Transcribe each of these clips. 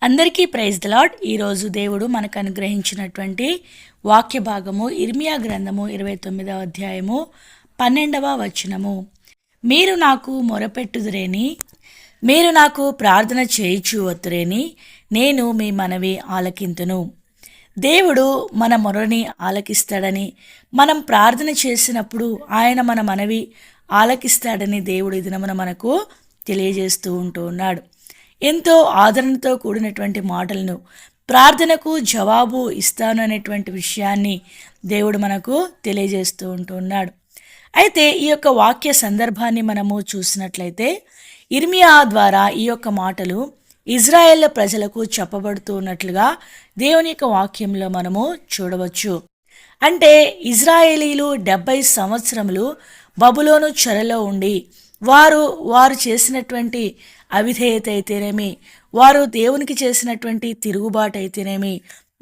అందరికీ praise the lord. ఈరోజు దేవుడు మనకు అనుగ్రహించినటువంటి వాక్య భాగము ఇర్మియా గ్రంథము 29వ అధ్యాయము 12వ వచనము. మీరు నాకు మొరపెట్టుదురేని, మీరు నాకు ప్రార్థన చేయుచు వత్తురేని, నేను మీ మనవి ఆలకింతును. దేవుడు మన మొరని ఆలకిస్తాడని, మనం ప్రార్థన చేసినప్పుడు ఆయన మన మనవి ఆలకిస్తాడని దేవుడు ఈ దినమున మనకు తెలియజేస్తూ ఉన్నాడు. ఎంతో ఆదరణతో కూడినటువంటి మాటలను, ప్రార్థనకు జవాబు ఇస్తాను అనేటువంటి విషయాన్ని దేవుడు మనకు తెలియజేస్తూ ఉన్నాడు. అయితే ఈ యొక్క వాక్య సందర్భాన్ని మనము చూసినట్లయితే ఇర్మియా ద్వారా ఈ యొక్క మాటలు ఇజ్రాయేల్ ప్రజలకు చెప్పబడుతూ ఉన్నట్లుగా దేవుని యొక్క వాక్యంలో మనము చూడవచ్చు. అంటే ఇజ్రాయేలీలు 70 సంవత్సరములు బబులోను చెరలో ఉండి వారు చేసినటువంటి అవిధేయత అయితేనేమి, వారు దేవునికి చేసినటువంటి తిరుగుబాటు అయితేనేమి,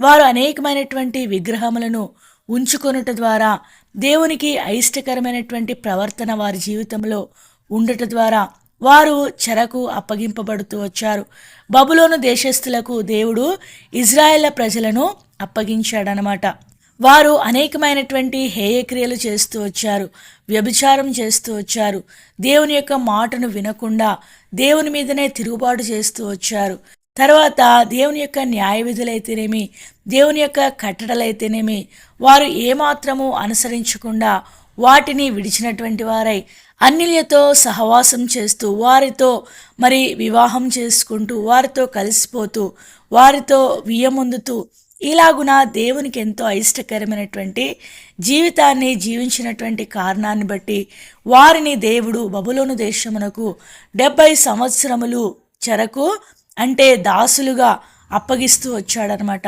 వారు అనేకమైనటువంటి విగ్రహములను ఉంచుకొనుట ద్వారా దేవునికి అయిష్టకరమైనటువంటి ప్రవర్తన వారి జీవితంలో ఉండట ద్వారా వారు చెరకు అప్పగింపబడుతూ వచ్చారు. బబులోను దేశస్థులకు దేవుడు ఇజ్రాయేల్ ప్రజలను అప్పగించాడనమాట. వారు అనేకమైనటువంటి హేయక్రియలు చేస్తూ వచ్చారు, వ్యభిచారం చేస్తూ వచ్చారు, దేవుని యొక్క మాటను వినకుండా దేవుని మీదనే తిరుగుబాటు చేస్తూ వచ్చారు. తర్వాత దేవుని యొక్క న్యాయ విధులైతేనేమి, దేవుని యొక్క కట్టడలైతేనేమి వారు ఏమాత్రము అనుసరించకుండా వాటిని విడిచినటువంటి వారై అన్యులతో సహవాసం చేస్తూ, వారితో వివాహం చేసుకుంటూ, వారితో కలిసిపోతూ, వారితో వియ్యమొందుతూ ఇలాగున దేవునికి ఎంతో అయిష్టకరమైనటువంటి జీవితాన్ని జీవించినటువంటి కారణాన్ని బట్టి వారిని దేవుడు బబులోను దేశమునకు 70 సంవత్సరములు చెరకు అంటే దాసులుగా అప్పగిస్తూ వచ్చాడనమాట.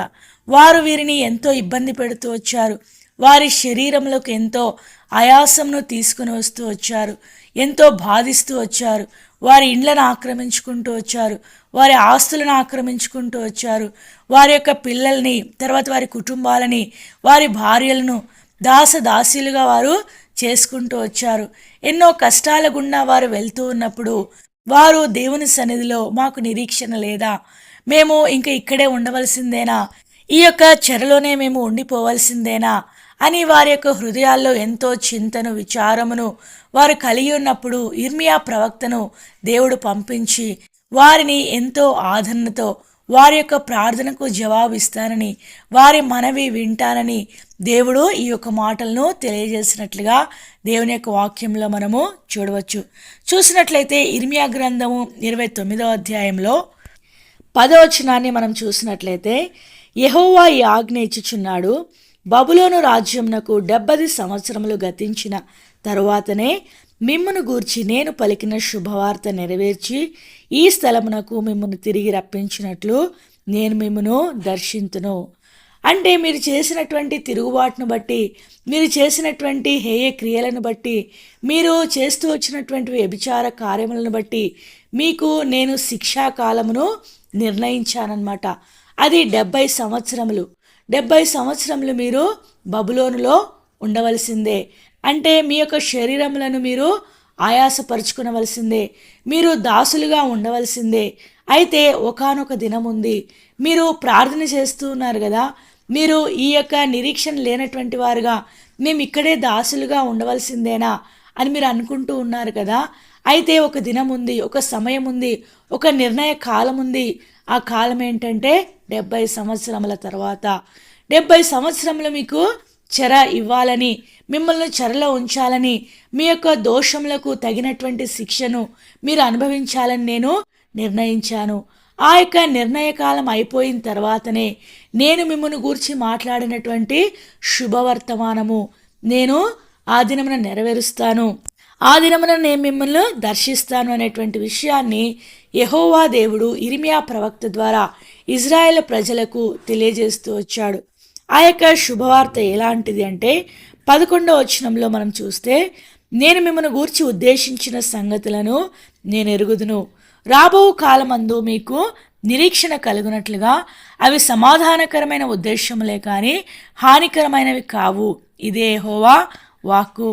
వారు వీరిని ఎంతో ఇబ్బంది పెడుతూ వచ్చారు. వారి శరీరంలోకి ఎంతో ఆయాసంను తీసుకుని వస్తూ వచ్చారు, ఎంతో బాధిస్తూ వచ్చారు. వారి ఇండ్లను ఆక్రమించుకుంటూ వచ్చారు, వారి ఆస్తులను ఆక్రమించుకుంటూ వచ్చారు. వారి యొక్క పిల్లల్ని, తర్వాత వారి కుటుంబాలని, వారి భార్యలను దాసీలుగా వారు చేసుకుంటూ వచ్చారు. ఎన్నో కష్టాల గుండా వారు వెళ్తూ ఉన్నప్పుడు వారు దేవుని సన్నిధిలో మాకు నిరీక్షణ లేదా, మేము ఇంకా ఇక్కడే ఉండవలసిందేనా, ఈ యొక్క చెరలోనే మేము ఉండిపోవలసిందేనా అని వారి యొక్క హృదయాల్లో ఎంతో చింతను, విచారమును వారు కలిగి ఉన్నప్పుడు ఇర్మియా ప్రవక్తను దేవుడు పంపించి వారిని ఎంతో ఆదరణతో వారి యొక్క ప్రార్థనకు జవాబు ఇస్తానని, వారి మనవి వింటానని దేవుడు ఈ యొక్క మాటలను తెలియజేసినట్లుగా దేవుని యొక్క వాక్యంలో మనము చూసినట్లయితే ఇర్మియా గ్రంథము 29వ అధ్యాయంలో 10వ వచనాన్ని మనం చూసినట్లయితే, యెహోవా ఈ ఆజ్ఞ ఇచ్చుచున్నాడు, బబులోను రాజ్యమునకు 70 సంవత్సరములు గతించిన తరువాతనే మిమ్మును గూర్చి నేను పలికిన శుభవార్త నెరవేర్చి ఈ స్థలమునకు మిమ్మును తిరిగి రప్పించినట్లు నేను మిమ్మును దర్శింతును. అంటే మీరు చేసినటువంటి తిరుగుబాటును బట్టి, మీరు చేసినటువంటి హేయ క్రియలను బట్టి, మీరు చేస్తూ వచ్చినటువంటి వ్యభిచార కార్యములను బట్టి మీకు నేను శిక్షాకాలమును నిర్ణయించానన్నమాట. అది 70 సంవత్సరములు. 70 సంవత్సరములు మీరు బబులోనులో ఉండవలసిందే. అంటే మీ యొక్క శరీరములను మీరు ఆయాసపరుచుకునవలసిందే, మీరు దాసులుగా ఉండవలసిందే. అయితే ఒకానొక దినం ఉంది, మీరు ప్రార్థన చేస్తూ ఉన్నారు కదా, మీరు ఈ యొక్క నిరీక్షణ లేనటువంటి వారుగా మేము ఇక్కడే దాసులుగా ఉండవలసిందేనా అని మీరు అనుకుంటూ ఉన్నారు కదా. అయితే ఒక దినం ఉంది, ఒక సమయం ఉంది, ఒక నిర్ణయ కాలం ఉంది. ఆ కాలం ఏంటంటే 70 సంవత్సరముల తర్వాత. 70 సంవత్సరములు మీకు చెర ఇవ్వాలని, మిమ్మల్ని చెరలో ఉంచాలని, మీ యొక్క దోషములకు తగినటువంటి శిక్షను మీరు అనుభవించాలని నేను నిర్ణయించాను. ఆ యొక్క నిర్ణయకాలం అయిపోయిన తర్వాతనే నేను మిమ్మల్ని గూర్చి మాట్లాడినటువంటి శుభవర్తమానము నేను ఆ దినమున నెరవేరుస్తాను, ఆ దినమున నేను మిమ్మల్ని దర్శిస్తాను అనేటువంటి విషయాన్ని యెహోవా దేవుడు ఇర్మియా ప్రవక్త ద్వారా ఇజ్రాయేల్ ప్రజలకు తెలియజేస్తూ వచ్చాడు. ఆ యొక్క శుభవార్త ఎలాంటిది అంటే 11వ వచనంలో మనం చూస్తే, నేను మిమ్మల్ని గూర్చి ఉద్దేశించిన సంగతులను నేను ఎరుగుదును, రాబో కాలమందు మీకు నిరీక్షణ కలుగునట్లుగా అవి సమాధానకరమైన ఉద్దేశములే కానీ హానికరమైనవి కావు, ఇదే యెహోవా వాక్కు.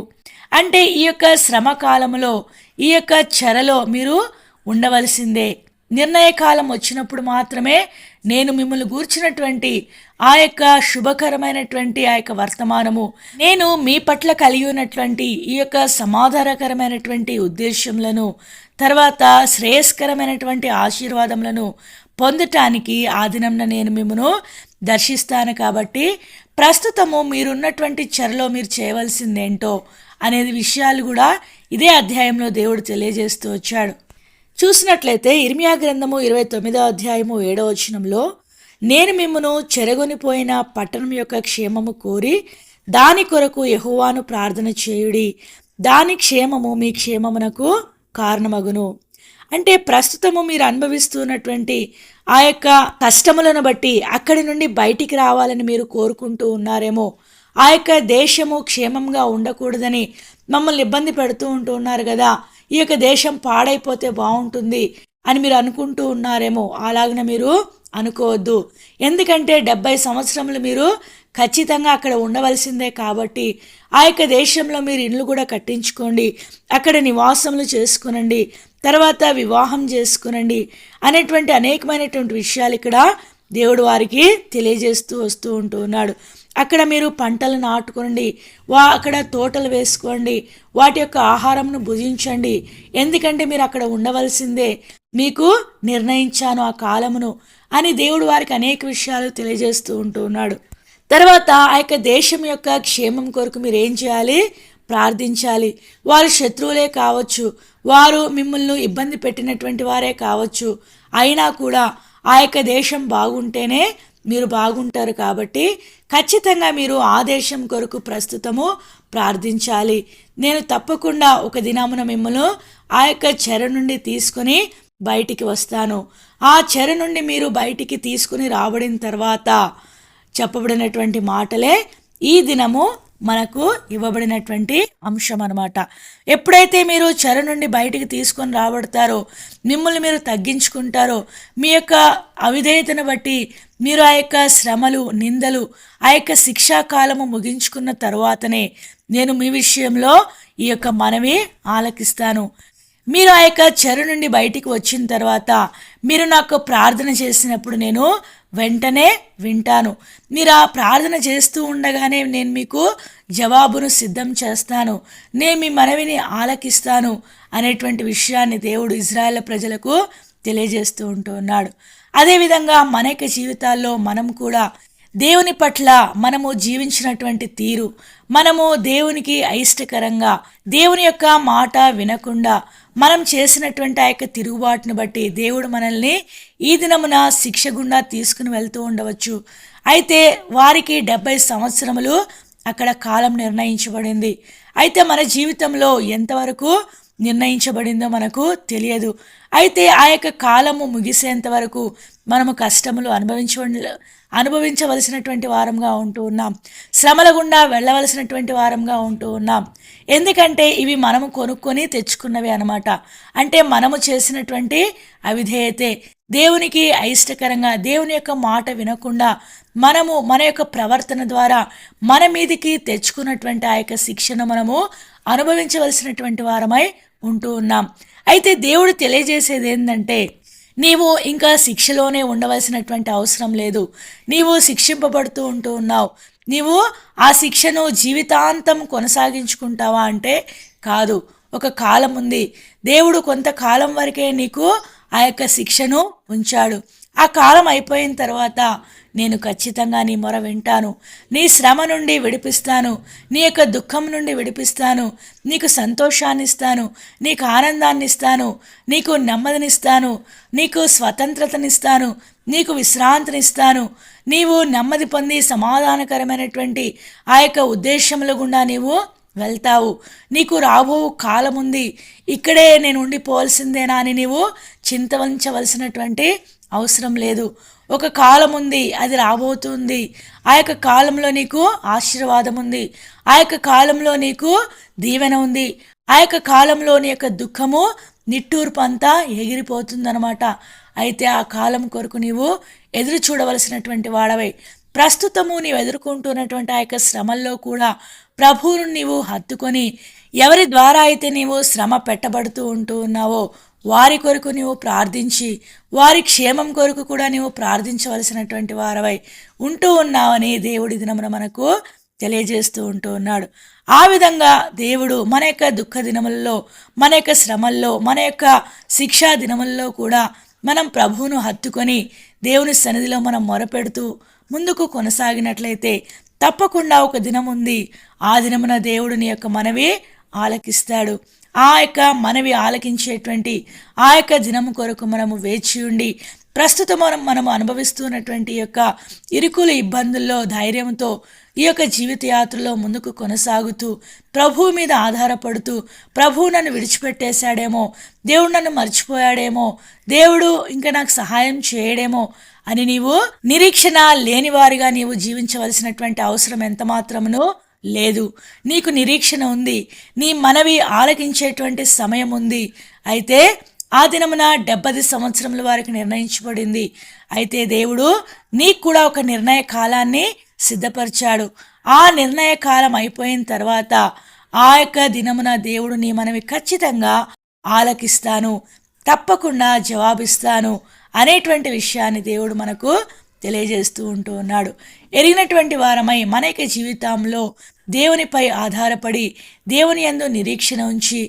అంటే ఈ యొక్క శ్రమ కాలములో, ఈ యొక్క చెరలో మీరు ఉండవలసిందే. నిర్ణయకాలం వచ్చినప్పుడు మాత్రమే నేను మిమ్మల్ని గూర్చినటువంటి ఆ యొక్క శుభకరమైనటువంటి ఆ యొక్క వర్తమానము, నేను మీ పట్ల కలిగి ఉన్నటువంటి ఈ యొక్క సమాధానకరమైనటువంటి ఉద్దేశములను, తర్వాత శ్రేయస్కరమైనటువంటి ఆశీర్వాదములను పొందటానికి ఆ దినంన నేను మిమ్మను దర్శిస్తాను. కాబట్టి ప్రస్తుతము మీరున్నటువంటి చెరలో మీరు చేయవలసిందేంటో అనేది విషయాలు కూడా ఇదే అధ్యాయంలో దేవుడు తెలియజేస్తూ వచ్చాడు. చూసినట్లయితే ఇర్మియా గ్రంథము 29వ అధ్యాయము 7వ వచనంలో, నేను మిమ్మును చెరగొనిపోయిన పట్టణం యొక్క క్షేమము కోరి దాని కొరకు యెహోవాను ప్రార్థన చేయుడి, దాని క్షేమము మీ క్షేమమునకు కారణమగును. అంటే ప్రస్తుతము మీరు అనుభవిస్తున్నటువంటి ఆ యొక్క కష్టములను బట్టి అక్కడి నుండి బయటికి రావాలని మీరు కోరుకుంటూ ఉన్నారేమో. ఆ యొక్క దేశము క్షేమంగా ఉండకూడదని మమ్మల్ని ఇబ్బంది పెడుతూ ఉన్నారు కదా, ఈ యొక్క దేశం పాడైపోతే బాగుంటుంది అని మీరు అనుకుంటూ ఉన్నారేమో. అలాగనే మీరు అనుకోవద్దు. ఎందుకంటే 70 సంవత్సరములు మీరు ఖచ్చితంగా అక్కడ ఉండవలసిందే. కాబట్టి ఆ యొక్క దేశంలో మీరు ఇండ్లు కూడా కట్టించుకోండి, అక్కడ నివాసములు చేసుకునండి, తర్వాత వివాహం చేసుకునండి అనేటువంటి అనేకమైనటువంటి విషయాలు ఇక్కడ దేవుడు వారికి తెలియజేస్తూ వస్తూ ఉన్నాడు. అక్కడ మీరు పంటలు నాటుకోండి, అక్కడ తోటలు వేసుకోండి, వాటి యొక్క ఆహారంను భుజించండి, ఎందుకంటే మీరు అక్కడ ఉండవలసిందే, మీకు నిర్ణయించాను ఆ కాలమును అని దేవుడు వారికి అనేక విషయాలు తెలియజేస్తూ ఉన్నాడు. తర్వాత ఆ యొక్క దేశం యొక్క క్షేమం కొరకు మీరు ఏం చేయాలి? ప్రార్థించాలి. వారు శత్రువులే కావచ్చు, వారు మిమ్మల్ని ఇబ్బంది పెట్టినటువంటి వారే కావచ్చు, అయినా కూడా ఆ యొక్క దేశం బాగుంటేనే మీరు బాగుంటారు. కాబట్టి ఖచ్చితంగా మీరు ఆ దేశం కొరకు ప్రస్తుతము ప్రార్థించాలి. నేను తప్పకుండా ఒక దినమున మిమ్మల్ని ఆ యొక్క చెర నుండి తీసుకుని బయటికి వస్తాను. ఆ చెర నుండి మీరు బయటికి తీసుకుని రాబడిన తర్వాత చెప్పబడినటువంటి మాటలే ఈ దినము మనకు ఇవ్వబడినటువంటి అంశం అన్నమాట. ఎప్పుడైతే మీరు చెర నుండి బయటికి తీసుకొని రాబడతారో, మిమ్మల్ని మీరు తగ్గించుకుంటారో, మీ యొక్క అవిధేయతను బట్టి మీరు ఆ యొక్క శ్రమలు, నిందలు, ఆ యొక్క శిక్షాకాలము ముగించుకున్న తర్వాతనే నేను మీ విషయంలో ఈ యొక్క మనవి ఆలకిస్తాను. మీరు ఆ యొక్క చెర నుండి బయటికి వచ్చిన తర్వాత మీరు నాకు ప్రార్థన చేసినప్పుడు నేను వెంటనే వింటాను. మీరు ఆ ప్రార్థన చేస్తూ ఉండగానే నేను మీకు జవాబును సిద్ధం చేస్తాను, నేను మీ మనవిని ఆలకిస్తాను అనేటువంటి విషయాన్ని దేవుడు ఇజ్రాయేల్ ప్రజలకు తెలియజేస్తూ ఉన్నాడు. అదేవిధంగా మన యొక్క జీవితాల్లో మనం కూడా దేవుని పట్ల మనము జీవించినటువంటి తీరు, మనము దేవునికి అయిష్టకరంగా దేవుని యొక్క మాట వినకుండా మనం చేసినటువంటి ఆ యొక్క తిరుగుబాటును బట్టి దేవుడు మనల్ని ఈ దినమున శిక్ష గుండా తీసుకుని వెళ్తూ ఉండవచ్చు. అయితే వారికి 70 సంవత్సరములు అక్కడ కాలం నిర్ణయించబడింది. అయితే మన జీవితంలో ఎంతవరకు నిర్ణయించబడిందో మనకు తెలియదు. అయితే ఆ యొక్క కాలము ముగిసేంత వరకు మనము కష్టములు అనుభవించవలసినటువంటి వారంగా ఉంటూ ఉన్నాం, శ్రమల గుండా వెళ్ళవలసినటువంటి వారంగా ఉంటూ ఉన్నాం. ఎందుకంటే ఇవి మనము కొనుక్కొని తెచ్చుకున్నవి అన్నమాట. అంటే మనము చేసినటువంటి అవిధేయతే, దేవునికి అయిష్టకరంగా దేవుని యొక్క మాట వినకుండా మనము మన యొక్క ప్రవర్తన ద్వారా మన మీదికి తెచ్చుకున్నటువంటి ఆ యొక్క శిక్షను మనము అనుభవించవలసినటువంటి వారమై ఉంటూ ఉన్నాం. అయితే దేవుడు తెలియజేసేది ఏంటంటే, నీవు ఇంకా శిక్షలోనే ఉండవలసినటువంటి అవసరం లేదు. నీవు శిక్షింపబడుతూ ఉన్నావు, నీవు ఆ శిక్షను జీవితాంతం కొనసాగించుకుంటావా అంటే కాదు. ఒక కాలం ఉంది, దేవుడు కొంతకాలం వరకే నీకు ఆ యొక్క శిక్షను ఉంచాడు. ఆ కాలం అయిపోయిన తర్వాత నేను ఖచ్చితంగా నీ మొర వింటాను, నీ శ్రమ నుండి విడిపిస్తాను, నీ యొక్క దుఃఖం నుండి విడిపిస్తాను, నీకు సంతోషాన్ని ఇస్తాను, నీకు ఆనందాన్ని ఇస్తాను, నీకు నెమ్మదినిస్తాను, నీకు స్వతంత్రతనిస్తాను, నీకు విశ్రాంతినిస్తాను. నీవు నెమ్మది పొంది సమాధానకరమైనటువంటి ఆ యొక్క ఉద్దేశముల గుండా నీవు వెళ్తావు. నీకు రాబో కాలం ఉంది, ఇక్కడే నేను ఉండిపోవాల్సిందేనా అని నీవు చింతవలసినటువంటి అవసరం లేదు. ఒక కాలం ఉంది, అది రాబోతుంది. ఆ యొక్క కాలంలో నీకు ఆశీర్వాదం ఉంది, ఆ యొక్క కాలంలో నీకు దీవెన ఉంది, ఆ యొక్క కాలంలో నీ యొక్క దుఃఖము నిట్టూర్పు అంతా ఎగిరిపోతుందన్నమాట. అయితే ఆ కాలం కొరకు నీవు ఎదురు చూడవలసినటువంటి వాడవై, ప్రస్తుతము నీవు ఎదుర్కొంటున్నటువంటి ఆ యొక్క శ్రమల్లో కూడా ప్రభువును నీవు హత్తుకొని, ఎవరి ద్వారా అయితే నీవు శ్రమ పెట్టబడుతూ ఉన్నావో వారి కొరకు నీవు ప్రార్థించి వారి క్షేమం కొరకు కూడా నీవు ప్రార్థించవలసినటువంటి వారవై ఉంటూ ఉన్నావని దేవుడి దినమున మనకు తెలియజేస్తూ ఉంటూ ఉన్నాడు. ఆ విధంగా దేవుడు మన యొక్క దుఃఖ దినములలో, మన యొక్క శ్రమల్లో, మన యొక్క శిక్షా దినములలో కూడా మనం ప్రభువును హత్తుకొని దేవుని సన్నిధిలో మనం మొరపెడుతూ ముందుకు కొనసాగినట్లయితే తప్పకుండా ఒక దినం ఉంది. ఆ దినమున దేవుడు నీ యొక్క మనవి ఆలకిస్తాడు. ఆ యొక్క మనవి ఆలకించేటువంటి ఆ యొక్క దినము కొరకు మనము వేచి ఉండి ప్రస్తుతం మనము అనుభవిస్తున్నటువంటి యొక్క ఇరుకుల ఇబ్బందుల్లో ధైర్యంతో ఈ యొక్క జీవిత యాత్రలో ముందుకు కొనసాగుతూ ప్రభువు మీద ఆధారపడుతూ, ప్రభువు నన్ను విడిచిపెట్టేశాడేమో, దేవుడు నన్ను మర్చిపోయాడేమో, దేవుడు ఇంకా నాకు సహాయం చేయడేమో అని నీవు నిరీక్షణ లేనివారిగా నీవు జీవించవలసినటువంటి అవసరం ఎంత మాత్రమును లేదు. నీకు నిరీక్షణ ఉంది, నీ మనవి ఆలకించేటువంటి సమయం ఉంది. అయితే ఆ దినమున 70 సంవత్సరముల వారికి నిర్ణయించబడింది. అయితే దేవుడు నీకు కూడా ఒక నిర్ణయ కాలాన్ని సిద్ధపరిచాడు. ఆ నిర్ణయ కాలం అయిపోయిన తర్వాత ఆ యొక్క దినమున దేవుడు నీ మనవి ఖచ్చితంగా ఆలకిస్తాను, తప్పకుండా జవాబిస్తాను అనేటువంటి విషయాన్ని దేవుడు మనకు తెలియజేస్తూ ఉంటూ ఉన్నాడు. ఎరిగినటువంటి వారమై మన యొక్క జీవితంలో దేవునిపై ఆధారపడి దేవుని యందు నిరీక్షణ ఉంచి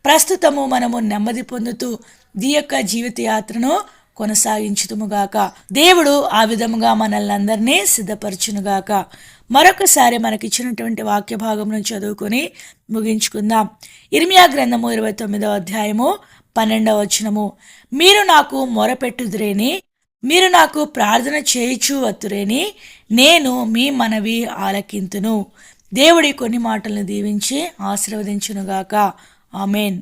ప్రస్తుతము మనము నెమ్మది పొందుతూ ఈ యొక్క జీవిత యాత్రను కొనసాగించుతుముగాక. దేవుడు ఆ విధముగా మనల్ని అందరినీ సిద్ధపరచునుగాక. మరొకసారి మనకిచ్చినటువంటి వాక్య భాగం నుంచి చదువుకొని ముగించుకుందాం. ఇర్మియా గ్రంథము 29వ అధ్యాయము 12వ వచనము. మీరు నాకు మొరపెట్టుదురేని, మీరు నాకు ప్రార్థన చేయుచు వత్తురేని, నేను మీ మనవి ఆలకింతును. దేవుడి కొన్ని మాటలను దీవించి ఆశీర్వదించునుగాక. ఆమెన్.